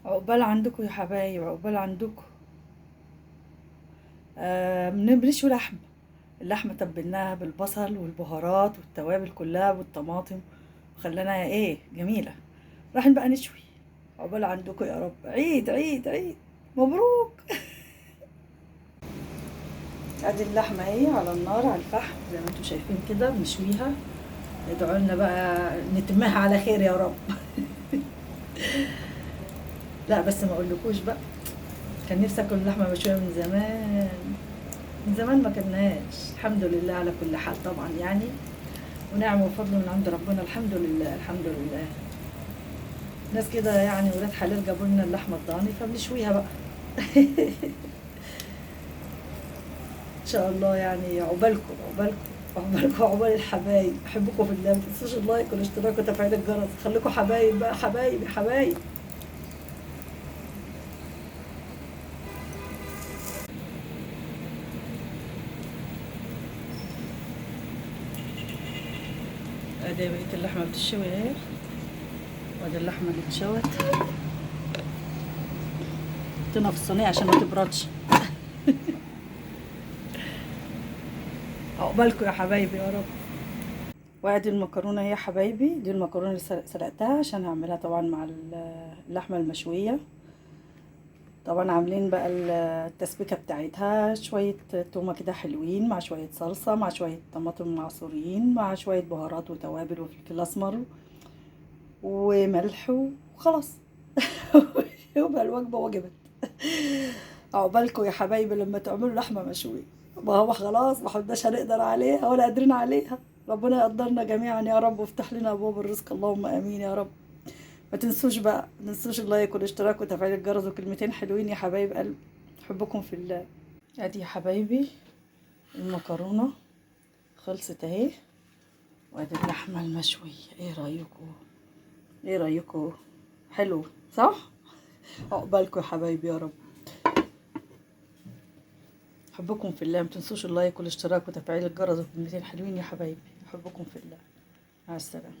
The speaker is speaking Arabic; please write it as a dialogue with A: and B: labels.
A: عقبال عندكم يا حبايب، عقبال عندكم. بنشوي لحم. اللحمة تبلناها بالبصل والبهارات والتوابل كلها والطماطم، وخليناها ايه جميلة. راح بقى نشوي. عقبال عندكم يا رب. عيد عيد عيد مبروك. ادي اللحمة اهي على النار على الفحم زي ما انتم شايفين كده بنشويها. ادعوا لنا بقى نتمها على خير يا رب. لا بس ما اقولكوش بقى، كان نفسي اكل لحمة مشوية من زمان. من زمان ما كلناش، الحمد لله على كل حال طبعا يعني. ونعم وفضل من عند ربنا، الحمد لله الحمد لله. ناس كده يعني ولاد حلال جابوا لنا اللحمه الضاني فبنشويها بقى. ان شاء الله يعني عقبالكم عقبالكم عقبالكم عقبال الحبايب. احبكم في الله، ما تنسوش اللايك والاشتراك وتفعيل الجرس. خليكم حبايب بقى، حبايب حبايب. ادي بقيه اللحمه بتشوي اهي، وادي اللحمه اللي اتشوت. حطينا في الصينيه عشان ما تبردش. عقبالكم يا حبايبي يا رب. وادي المكرونه يا حبايبي، دي المكرونه اللي سلقتها عشان هعملها طبعا مع اللحمه المشويه. طبعا عاملين بقى التسبيكه بتاعتها، شويه تومه كده حلوين مع شويه صلصه مع شويه طماطم معصورين مع شويه بهارات وتوابل وفلفل اسمر وملح وخلاص. يبقى الوجبه وجبت. عقبالكم يا حبايبي لما تعملوا لحمه مشويه. ما هو خلاص ما حدناش هنقدر عليها ولا قادرين عليها. ربنا يقدرنا جميعا يا رب ويفتح لنا ابواب الرزق، اللهم امين يا رب. ما تنسوش بقى، ما تنسوش اللايك والاشتراك وتفعيل الجرس وكلمتين حلوين يا حبايب قلب. احبكم في الله. ادي يا حبايبي المكرونه خلصت اهي، وادي اللحمه المشويه. ايه رايكم؟ ايه رايكم؟ حلو صح؟ عقبالكم يا حبايبي يا رب. احبكم في الله، ما تنسوش اللايك والاشتراك وتفعيل الجرس وكلمتين حلوين يا حبايبي. احبكم في الله. مع السلامه.